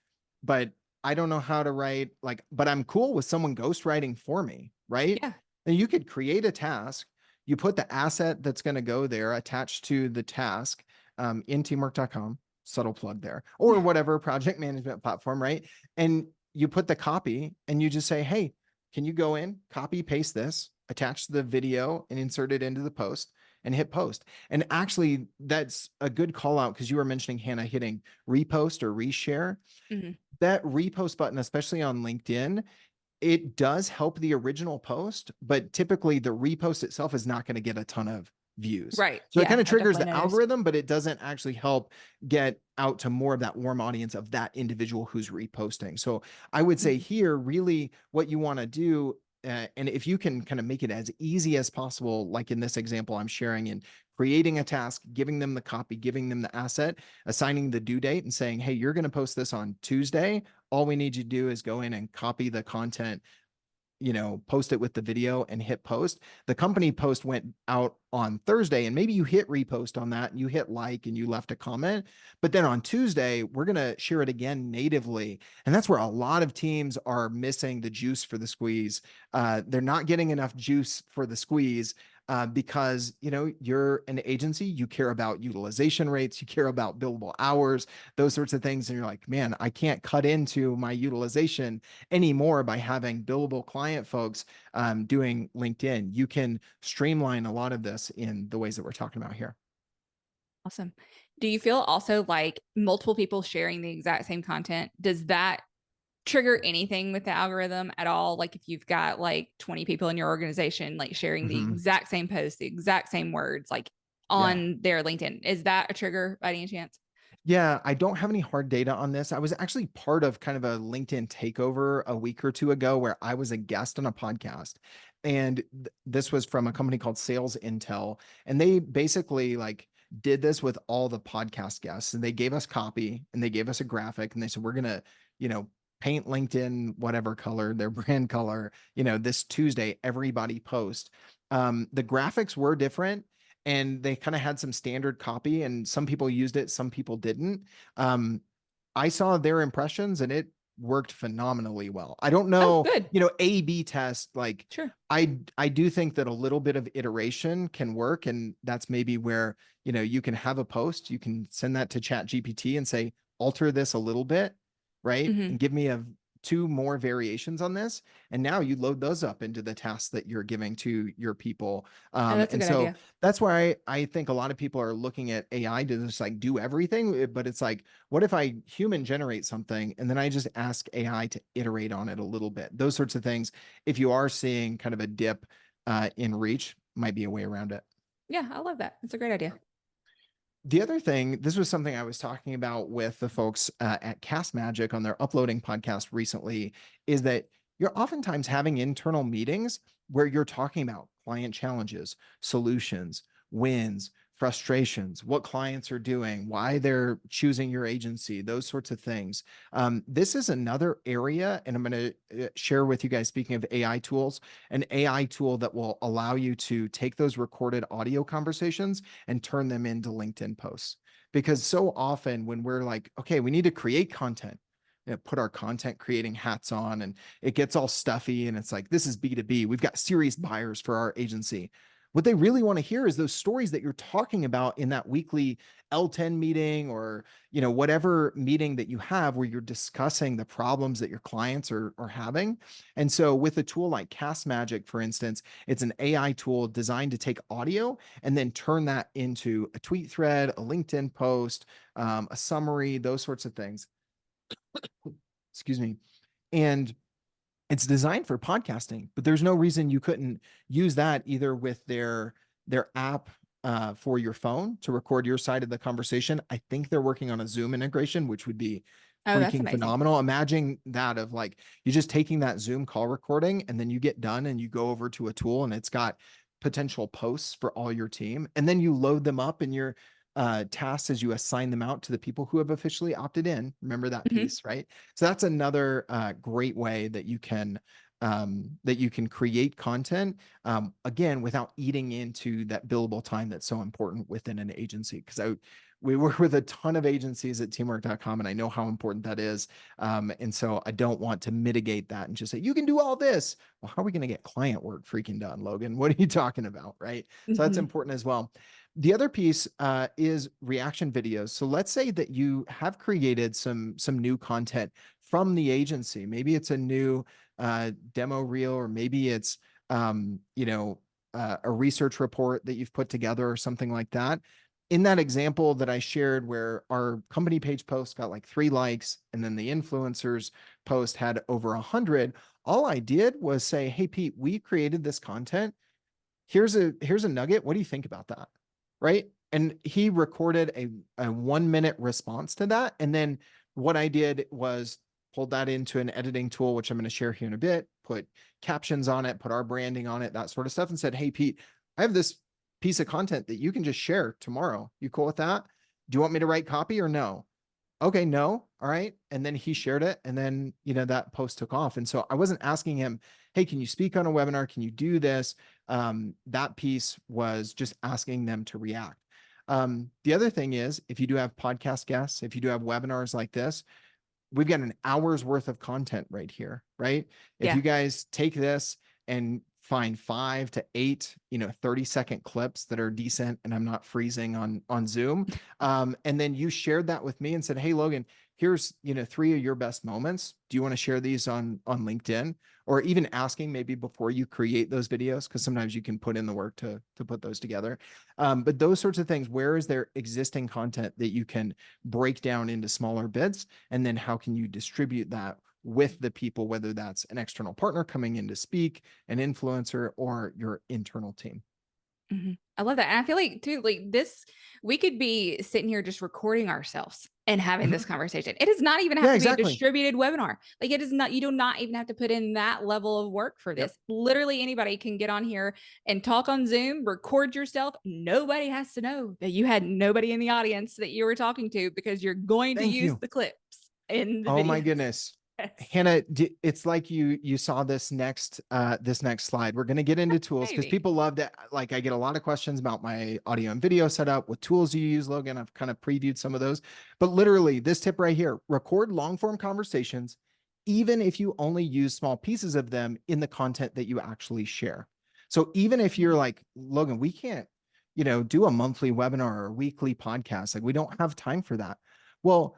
but I don't know how to write, like, but I'm cool with someone ghostwriting for me, right? Yeah. And you could create a task. You put the asset that's going to go there attached to the task in teamwork.com, subtle plug there, or whatever project management platform, right? And you put the copy and you just say, hey, can you go in, copy, paste this, attach the video and insert it into the post and hit post. And actually, that's a good call out because you were mentioning, Hannah, hitting repost or reshare. Mhm. That repost button, especially on LinkedIn, it does help the original post, but typically the repost itself is not going to get a ton of views. Right. So it kind Yeah, of I've triggers definitely the noticed. algorithm, but it doesn't actually help get out to more of that warm audience of that individual who's reposting. So I would say Mhm. here, really what you want to do, and if you can kind of make it as easy as possible, like in this example I'm sharing, in creating a task, giving them the copy, giving them the asset, assigning the due date, and saying, hey, you're going to post this on Tuesday. All we need you to do is go in and copy the content, post it with the video and hit post. The company post went out on Thursday, and maybe you hit repost on that and you hit like and you left a comment. But then on Tuesday, we're going to share it again natively. And that's where a lot of teams are missing the juice for the squeeze. They're not getting enough juice for the squeeze. Because you're an agency, you care about utilization rates, you care about billable hours, those sorts of things, and you're like, man, I can't cut into my utilization anymore by having billable client folks doing LinkedIn. You can streamline a lot of this in the ways that we're talking about here. Awesome. Do you feel also like multiple people sharing the exact same content, does that trigger anything with the algorithm at all? Like if you've got like 20 people in your organization like sharing the Mm-hmm. exact same post, the exact same words, like Yeah. on their LinkedIn, is that a trigger by any chance? Yeah, I don't have any hard data on this. I was actually part of kind of a LinkedIn takeover a week or two ago where I was a guest on a podcast. And this was from a company called Sales Intel. And they basically like did this with all the podcast guests. And they gave us copy and they gave us a graphic and they said, we're going to, you know, paint LinkedIn, whatever color, their brand color, this Tuesday, everybody post. The graphics were different and they kind of had some standard copy and some people used it, some people didn't. um I saw their impressions and it worked phenomenally well. I don't Oh, know, good. A B test, like Sure. I do think that a little bit of iteration can work, and that's maybe where, you can have a post, you can send that to Chat GPT and say, alter this a little bit, right? Hmm. And give me two more variations on this. And now you load those up into the tasks that you're giving to your people. Oh, that's a And good so idea. that's why I think a lot of people are looking at AI to just like do everything. But it's like, what if I human generate something and then I just ask AI to iterate on it a little bit? Those sorts of things. If you are seeing kind of a dip in reach, might be a way around it. Yeah, I love that. It's a great idea. The other thing, this was something I was talking about with the folks at Cast Magic on their uploading podcast recently, is that you're oftentimes having internal meetings where you're talking about client challenges, solutions, wins, frustrations, what clients are doing, why they're choosing your agency, those sorts of things. This is another area, and I'm going to share with you guys, speaking of AI tools, an AI tool that will allow you to take those recorded audio conversations and turn them into LinkedIn posts. Because so often when we're like, okay, we need to create content, put our content creating hats on, and it gets all stuffy. And it's like, this is B2B. We've got serious buyers for our agency. What they really want to hear is those stories that you're talking about in that weekly L10 meeting, or whatever meeting that you have where you're discussing the problems that your clients are having. And so with a tool like Cast Magic, for instance, it's an AI tool designed to take audio and then turn that into a tweet thread, a LinkedIn post, a summary, those sorts of things. Excuse me. And it's designed for podcasting, but there's no reason you couldn't use that either with their app for your phone to record your side of the conversation. I think they're working on a Zoom integration, which would be Oh, that's freaking amazing. phenomenal. Imagine that, of like you just taking that Zoom call recording and then you get done and you go over to a tool and it's got potential posts for all your team, and then you load them up in your tasks as you assign them out to the people who have officially opted in. Remember that Hmm. piece, right? So that's another great way that you can create content, again, without eating into that billable time that's so important within an agency. Because we work with a ton of agencies at teamwork.com, and I know how important that is. And so I don't want to mitigate that and just say, you can do all this. Well, how are we going to get client work freaking done, Logan? What are you talking about? Right. So that's Hmm. important as well. The other piece is reaction videos. So let's say that you have created some new content from the agency. Maybe it's a new demo reel, or maybe it's a research report that you've put together or something like that. In that example that I shared, where our company page post got like 3 likes, and then the influencers post had over 100, all I did was say, "Hey, Pete, we created this content. Here's a nugget. What do you think about that?" Right? And he recorded a 1 minute response to that. And then what I did was pulled that into an editing tool, which I'm going to share here in a bit, put captions on it, put our branding on it, that sort of stuff, and said, "Hey, Pete, I have this piece of content that you can just share tomorrow. You cool with that? Do you want me to write copy or no?" Okay, no. All right. And then he shared it. And then, that post took off. And so I wasn't asking him, "Hey, can you speak on a webinar? Can you do this?" That piece was just asking them to react. The other thing is, if you do have podcast guests, if you do have webinars like this, we've got an hour's worth of content right here, right? If you Yeah. guys take this and find 5 to 8, 30-second clips that are decent, and I'm not freezing on Zoom, and then you shared that with me and said, "Hey, Logan, here's 3 of your best moments. Do you want to share these on LinkedIn?" Or even asking maybe before you create those videos, because sometimes you can put in the work to put those together. But those sorts of things, where is there existing content that you can break down into smaller bits, and then how can you distribute that with the people, whether that's an external partner coming in to speak, an influencer, or your internal team? I love that. And I feel like too, like this, we could be sitting here just recording ourselves and having this Mhm. conversation. It does not even have Yeah, to be a exactly. distributed webinar. Like it is not, you do not even have to put in that level of work for Yep. this. Literally anybody can get on here and talk on Zoom, record yourself. Nobody has to know that you had nobody in the audience that you were talking to because you're going to Thank use you. the clips in the Oh my videos. goodness. Yes. Hannah, it's like you saw this next slide. We're going to get into tools because Maybe. people love to, like, I get a lot of questions about my audio and video setup. What tools do you use, Logan? I've kind of previewed some of those, but literally this tip right here: record long form conversations, even if you only use small pieces of them in the content that you actually share. So even if you're like, Logan, we can't, do a monthly webinar or a weekly podcast, like we don't have time for that. Well,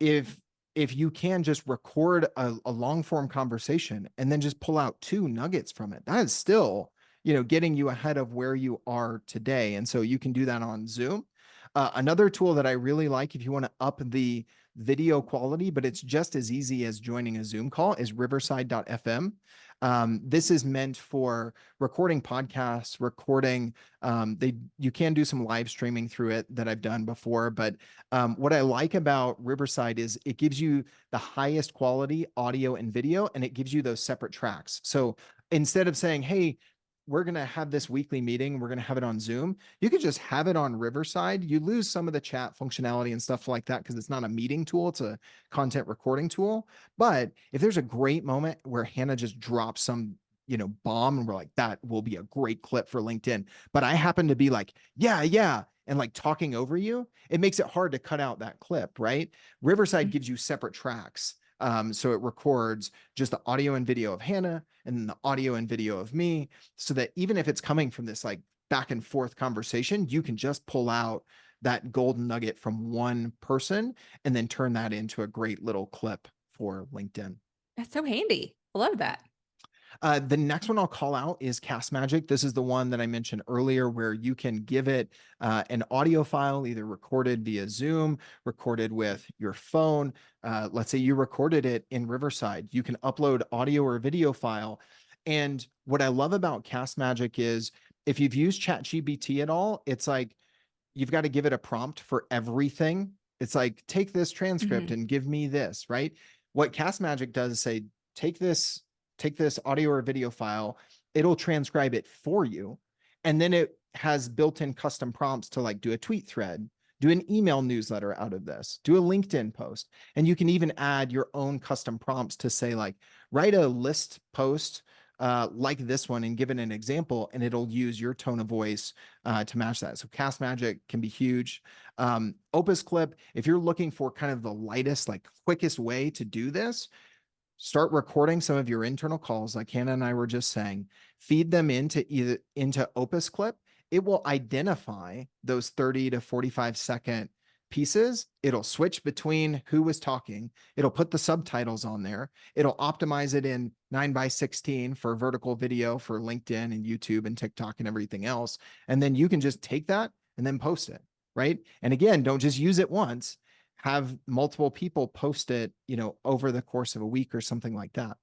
if you can just record a long form conversation and then just pull out two nuggets from it, that is still, getting you ahead of where you are today. And so you can do that on Zoom. Another tool that I really like if you want to up the video quality, but it's just as easy as joining a Zoom call, is riverside.fm. This is meant for recording podcasts, recording. You can do some live streaming through it that I've done before, but what I like about Riverside is it gives you the highest quality audio and video, and it gives you those separate tracks. So instead of saying, hey, we're going to have this weekly meeting, we're going to have it on Zoom, you could just have it on Riverside. You lose some of the chat functionality and stuff like that because it's not a meeting tool, it's a content recording tool. But if there's a great moment where Hannah just drops some bomb and we're like, that will be a great clip for LinkedIn, but I happen to be like, yeah, and like talking over you, it makes it hard to cut out that clip, right? Riverside gives you separate tracks. So it records just the audio and video of Hannah and then the audio and video of me, so that even if it's coming from this like back and forth conversation, you can just pull out that golden nugget from one person and then turn that into a great little clip for LinkedIn. That's so handy. I love that. The next one I'll call out is Cast Magic. This is the one that I mentioned earlier where you can give it an audio file, either recorded via Zoom, recorded with your phone. Let's say you recorded it in Riverside. You can upload audio or video file. And what I love about Cast Magic is if you've used ChatGPT at all, it's like you've got to give it a prompt for everything. It's like, take this transcript Mhm. and give me this, right? What Cast Magic does is say, take this, take this audio or video file, it'll transcribe it for you. And then it has built-in custom prompts to like do a tweet thread, do an email newsletter out of this, do a LinkedIn post. And you can even add your own custom prompts to say like, write a list post like this one and give it an example, and it'll use your tone of voice to match that. So Cast Magic can be huge. Opus Clip, if you're looking for kind of the lightest, like quickest way to do this, start recording some of your internal calls like Hannah and I were just saying, feed them into Opus Clip. It will identify those 30 to 45-second pieces. It'll switch between who was talking. It'll put the subtitles on there. It'll optimize it in 9:16 for vertical video for LinkedIn and YouTube and TikTok and everything else. And then you can just take that and then post it, right? And again, don't just use it once, have multiple people post it, over the course of a week or something like that.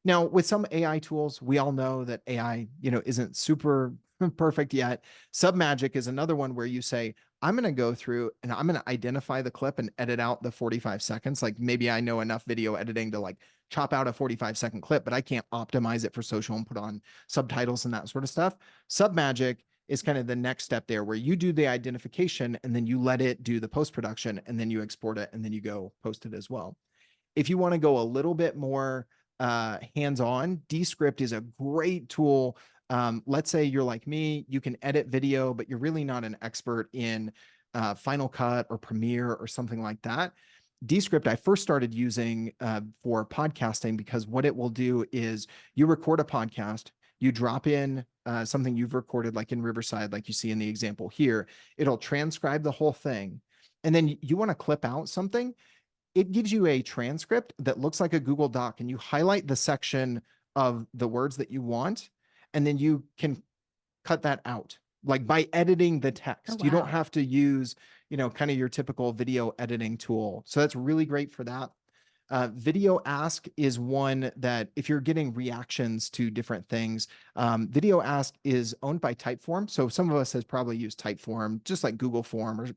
Now, with some AI tools, we all know that AI, isn't super perfect yet. Submagic is another one where you say, I'm going to go through and I'm going to identify the clip and edit out the 45 seconds. Like maybe I know enough video editing to like chop out a 45-second clip, but I can't optimize it for social and put on subtitles and that sort of stuff. Submagic is kind of the next step there where you do the identification and then you let it do the post-production and then you export it and then you go post it as well. If you want to go a little bit more hands-on, Descript is a great tool. Let's say you're like me, you can edit video, but you're really not an expert in Final Cut or Premiere or something like that. Descript, I first started using for podcasting because what it will do is you record a podcast, you drop in something you've recorded, like in Riverside, like you see in the example here. It'll transcribe the whole thing. And then you want to clip out something, it gives you a transcript that looks like a Google Doc, and you highlight the section of the words that you want, and then you can cut that out, like by editing the Oh, text. You don't wow. have to use, kind of your typical video editing tool. So that's really great for that. Video Ask is one that if you're getting reactions to different things, Video Ask is owned by Typeform. So some of us has probably used Typeform, just like Google Form or,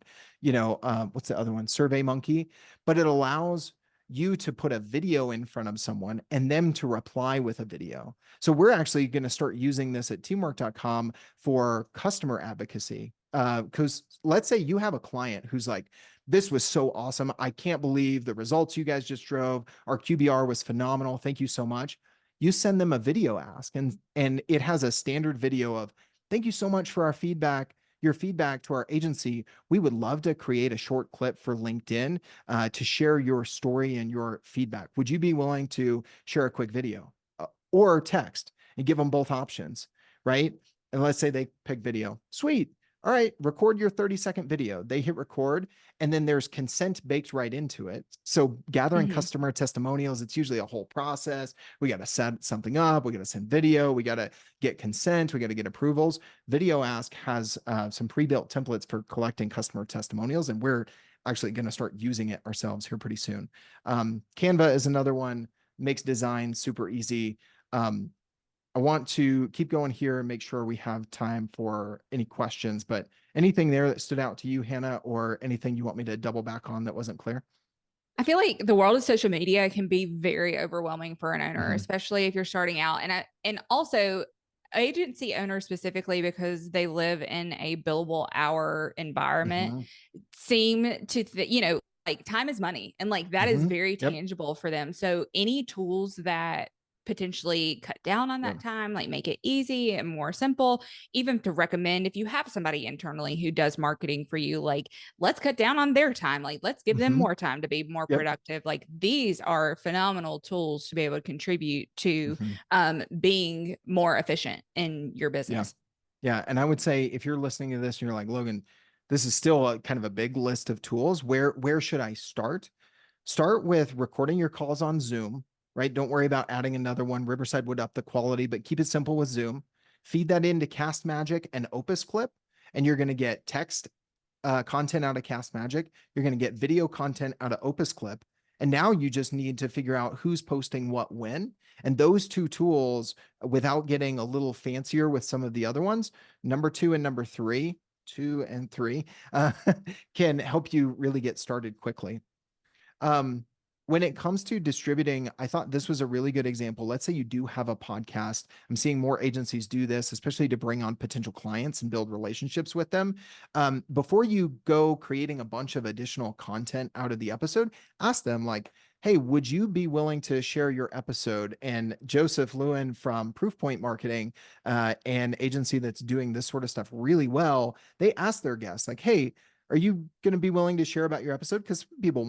what's the other one? SurveyMonkey. But it allows you to put a video in front of someone and them to reply with a video. So we're actually going to start using this at teamwork.com for customer advocacy. Because let's say you have a client who's like, this was so awesome. I can't believe the results you guys just drove. Our QBR was phenomenal. Thank you so much. You send them a video ask, and it has a standard video of, thank you so much for our feedback, your feedback to our agency. We would love to create a short clip for LinkedIn to share your story and your feedback. Would you be willing to share a quick video or text, and give them both options, right? And let's say they pick video. Sweet. All right, record your 30-second video. They hit record, and then there's consent baked right into it. So gathering Mhm. customer testimonials, it's usually a whole process. We got to set something up. We got to send video. We got to get consent. We got to get approvals. Video Ask has some pre-built templates for collecting customer testimonials, and we're actually going to start using it ourselves here pretty soon. Canva is another one, makes design super easy. I want to keep going here and make sure we have time for any questions, but anything there that stood out to you, Hannah, or anything you want me to double back on that wasn't clear? I feel like the world of social media can be very overwhelming for an owner, Mm-hmm. especially if you're starting out. And also agency owners specifically because they live in a billable hour environment Mm-hmm. seem to like time is money and like that is Mm-hmm. very Yep. tangible for them. So any tools that potentially cut down on Yep. that time, like make it easy and more simple, even to recommend if you have somebody internally who does marketing for you, like let's cut down on their time, like let's give them Mm-hmm. more time to be more Yep. productive. Like these are phenomenal tools to be able to contribute to Mm-hmm. being more efficient in your Yeah. business. Yeah. And I would say if you're listening to this and you're like, Logan, this is still a kind of a big list of tools. Where should I start? Start with recording your calls on Zoom, right? Don't worry about adding another one. Riverside would up the quality, but keep it simple with Zoom. Feed that into Cast Magic and Opus Clip, and you're going to get text content out of Cast Magic. You're going to get video content out of Opus Clip. And now you just need to figure out who's posting what when. And those two tools, without getting a little fancier with some of the other ones, number two and number three, two and three, can help you really get started quickly. Um, when it comes to distributing, I thought this was a really good example. Let's say you do have a podcast. I'm seeing more agencies do this, especially to bring on potential clients and build relationships with them. Before you go creating a bunch of additional content out of the episode, ask them like, hey, would you be willing to share your episode? And Joseph Lewin from Proofpoint Marketing, an agency that's doing this sort of stuff really well, they ask their guests like, hey, are you going to be willing to share about your episode? Because people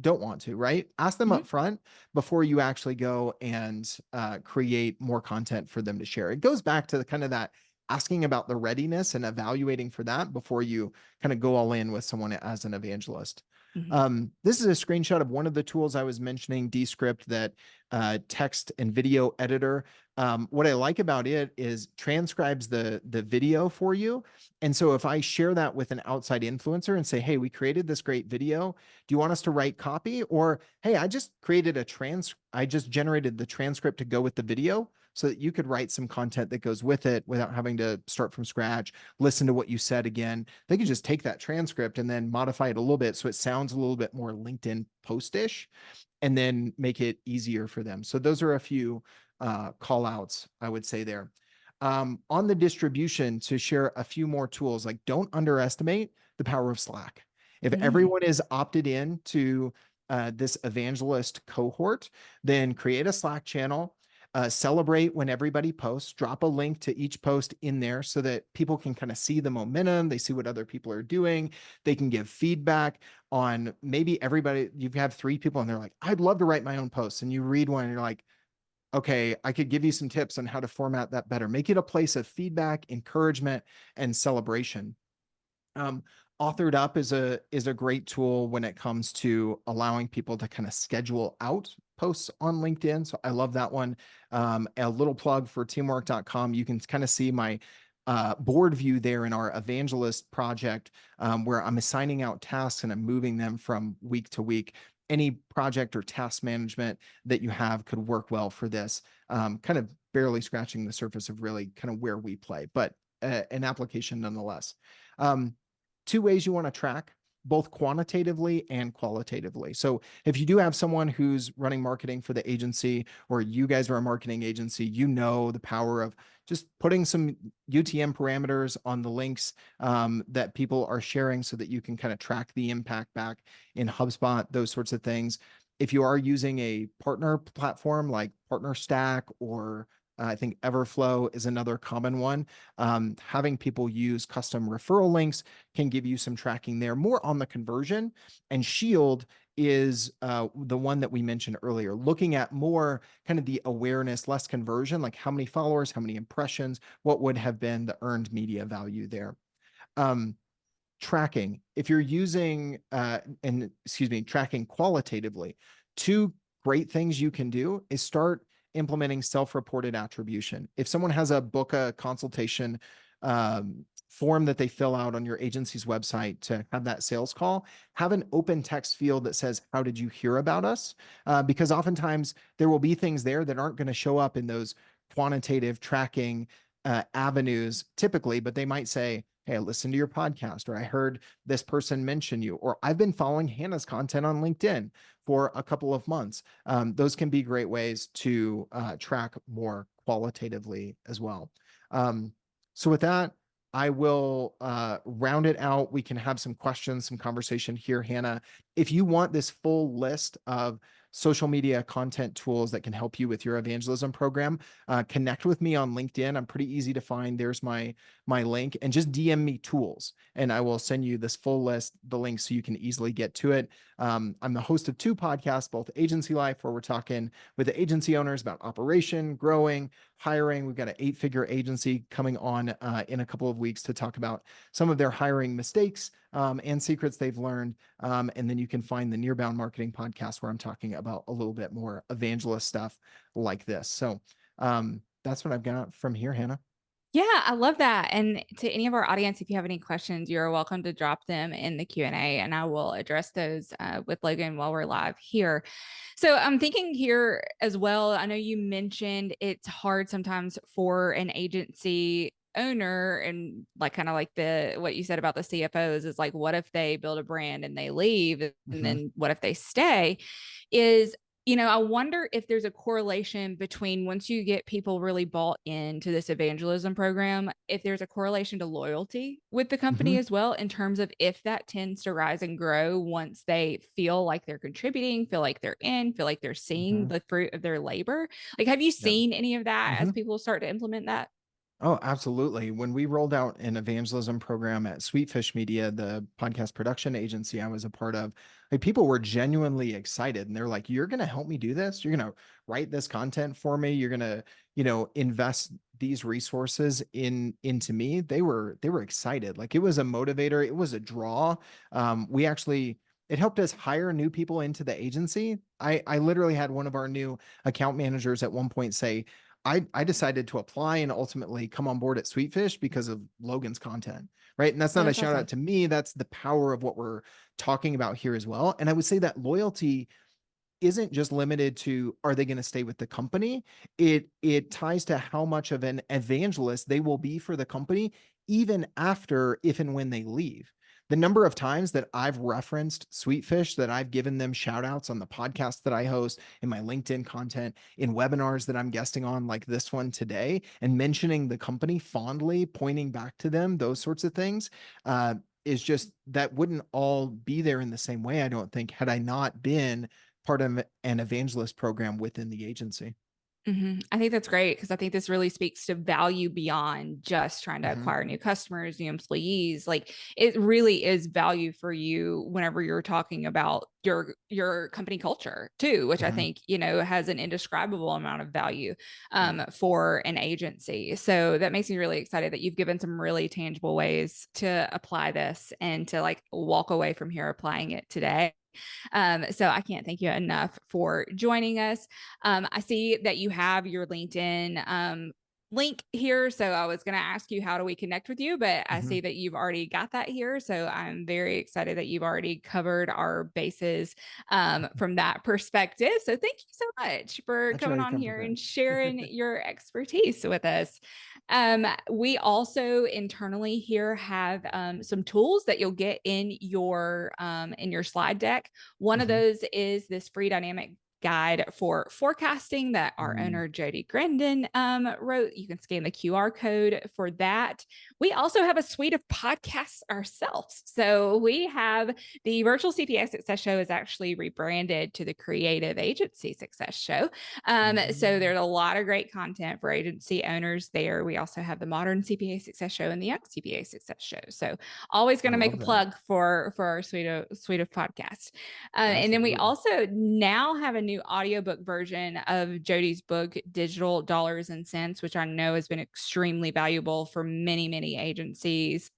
don't want to, right? Ask them Mhm. up front before you actually go and create more content for them to share. It goes back to the kind of that asking about the readiness and evaluating for that before you kind of go all in with someone as an evangelist. Mhm. This is a screenshot of one of the tools I was mentioning, Descript, that text and video editor. What I like about it is transcribes the video for you. And so if I share that with an outside influencer and say, hey, we created this great video, do you want us to write copy? Or, hey, I just generated the transcript to go with the video so that you could write some content that goes with it without having to start from scratch, listen to what you said again. They could just take that transcript and then modify it a little bit so it sounds a little bit more LinkedIn post-ish, and then make it easier for them. So those are a few call outs, I would say there. On the distribution, to share a few more tools, like don't underestimate the power of Slack. If Mhm. everyone is opted in to this evangelist cohort, then create a Slack channel, celebrate when everybody posts, drop a link to each post in there so that people can kind of see the momentum. They see what other people are doing. They can give feedback on maybe everybody. You have three people and they're like, I'd love to write my own posts. And you read one and you're like, okay, I could give you some tips on how to format that better. Make it a place of feedback, encouragement, and celebration. Um, Authored Up is a great tool when it comes to allowing people to kind of schedule out posts on LinkedIn. So I love that one. A little plug for teamwork.com. You can kind of see my board view there in our evangelist project, where I'm assigning out tasks and I'm moving them from week to week. any project or task management that you have could work well for this. Kind of barely scratching the surface of really kind of where we play, but an application nonetheless. Um, Two ways you want to track, both quantitatively and qualitatively. So if you do have someone who's running marketing for the agency, or you guys are a marketing agency, you know the power of just putting some UTM parameters on the links that people are sharing so that you can kind of track the impact back in HubSpot, those sorts of things. If you are using a partner platform like Partner Stack, or I think Everflow is another common one. Having people use custom referral links can give you some tracking there, more on the conversion. And Shield is the one that we mentioned earlier, looking at more kind of the awareness, less conversion, like how many followers, how many impressions, what would have been the earned media value there. Um, Tracking, if you're using tracking qualitatively, two great things you can do is start implementing self-reported attribution. If someone has book a consultation form that they fill out on your agency's website to have that sales call, have an open text field that says, how did you hear about us? Because oftentimes there will be things there that aren't going to show up in those quantitative tracking avenues typically, but they might say, hey, I listened to your podcast, or I heard this person mention you, or I've been following Hannah's content on LinkedIn for a couple of months. Those can be great ways to track more qualitatively as well. So with that, I will round it out. We can have some questions, some conversation here, Hannah. If you want this full list of social media content tools that can help you with your evangelism program, connect with me on LinkedIn. I'm pretty easy to find. There's my link, and just DM me tools and I will send you this full list, the link, so you can easily get to it. I'm the host of two podcasts, both Agency Life, where we're talking with the agency owners about operation, growing, hiring. We've got an 8-figure agency coming on in a couple of weeks to talk about some of their hiring mistakes and secrets they've learned. And then you can find the Nearbound Marketing podcast, where I'm talking about a little bit more evangelist stuff like this. So that's what I've got from here, Hannah. Yeah, I love that. And to any of our audience, if you have any questions, you're welcome to drop them in the Q&A, and I will address those with Logan while we're live here. So I'm thinking here as well, I know you mentioned it's hard sometimes for an agency owner, and like kind of like the what you said about the CFOs is like, what if they build a brand and they leave, and Mm-hmm. then what if they stay? Is I wonder if there's a correlation between, once you get people really bought into this evangelism program, if there's a correlation to loyalty with the Mm-hmm. company as well, in terms of if that tends to rise and grow once they feel like they're contributing, feel like they're feel like they're seeing Mm-hmm. the fruit of their labor. Like, have you Yeah. seen any of that Mm-hmm. as people start to implement that? Oh, absolutely. When we rolled out an evangelism program at Sweetfish Media, the podcast production agency I was a part of, like, people were genuinely excited, and they're like, "You're going to help me do this? You're going to write this content for me? You're going to, invest these resources into me?" They were excited. Like, it was a motivator. It was a draw. We actually It helped us hire new people into the agency. I literally had one of our new account managers at one point say, I decided to apply and ultimately come on board at Sweetfish because of Logan's content, right? And that's Oh, not a that's shout out awesome. to me. That's the power of what we're talking about here as well. And I would say that loyalty isn't just limited to, are they going to stay with the company? It ties to how much of an evangelist they will be for the company, even after, if and when they leave. The number of times that I've referenced Sweetfish, that I've given them shout outs on the podcast that I host, in my LinkedIn content, in webinars that I'm guesting on, like this one today, and mentioning the company fondly, pointing back to them, those sorts of things, is just, that wouldn't all be there in the same way, I don't think, had I not been part of an evangelist program within the agency. I think that's great, because I think this really speaks to value beyond just trying to Mm-hmm. acquire new customers, new employees. Like, it really is value for you whenever you're talking about your company culture too, which I Mm-hmm. think has an indescribable amount of value Yeah. for an agency. So that makes me really excited that you've given some really tangible ways to apply this and to like walk away from here applying it today. So I can't thank you enough for joining us. I see that you have your LinkedIn link here. So I was going to ask you, how do we connect with you? But I Mhm. see that you've already got that here. So I'm very excited that you've already covered our bases from that perspective. So thank you so much for I try coming to on come here and prepared. sharing your expertise with us. We also internally here have some tools that you'll get in your slide deck. One of Mhm. those is this free dynamic guide for forecasting that our Mm, owner Jody Grandin wrote. You can scan the QR code for that. We also have a suite of podcasts ourselves. So we have the Virtual CPA Success Show is actually rebranded to the Creative Agency Success Show. So mm. there's a lot of great content for agency owners there. We also have the Modern CPA Success Show and the Young CPA Success Show. So always I going to make a love that. plug for our suite of podcasts. And then we Absolutely. also now have a new audiobook version of Jody's book, Digital Dollars and Cents, which I know has been extremely valuable for many, many agencies.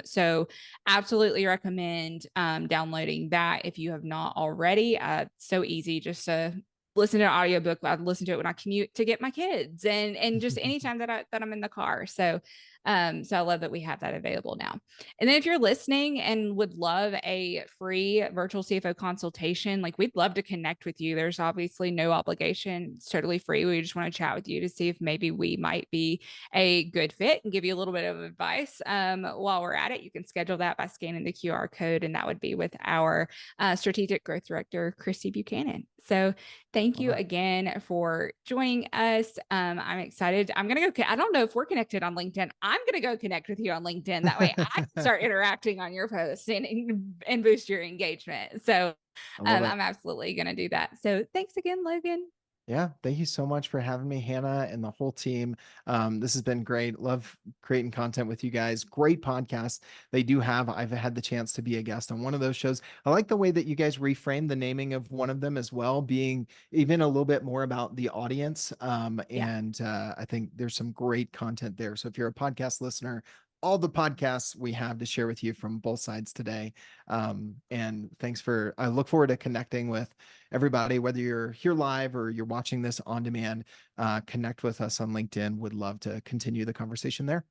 So absolutely recommend downloading that if you have not already. So easy just to listen to an audiobook. I listen to it when I commute to get my kids and just anytime that I'm in the car. So I love that we have that available now. And then if you're listening and would love a free virtual CFO consultation, like we'd love to connect with you. There's obviously no obligation. It's totally free. We just want to chat with you to see if maybe we might be a good fit and give you a little bit of advice. While we're at it, you can schedule that by scanning the QR code, and that would be with our strategic growth director, Christy Buchanan. So thank Love you it. again for joining us. I'm excited. I'm going to go. I don't know if we're connected on LinkedIn. I'm going to go connect with you on LinkedIn. That way I can start interacting on your posts and boost your engagement. So I love it. I'm absolutely going to do that. So thanks again, Logan. Yeah, thank you so much for having me, Hannah, and the whole team. This has been great. Love creating content with you guys. Great podcast. They do have. I've had the chance to be a guest on one of those shows. I like the way that you guys reframed the naming of one of them as well, being even a little bit more about the audience. Yeah. And I think there's some great content there. So if you're a podcast listener, all the podcasts we have to share with you from both sides today. And thanks for, I look forward to connecting with everybody, whether you're here live or you're watching this on demand. Connect with us on LinkedIn. Would love to continue the conversation there.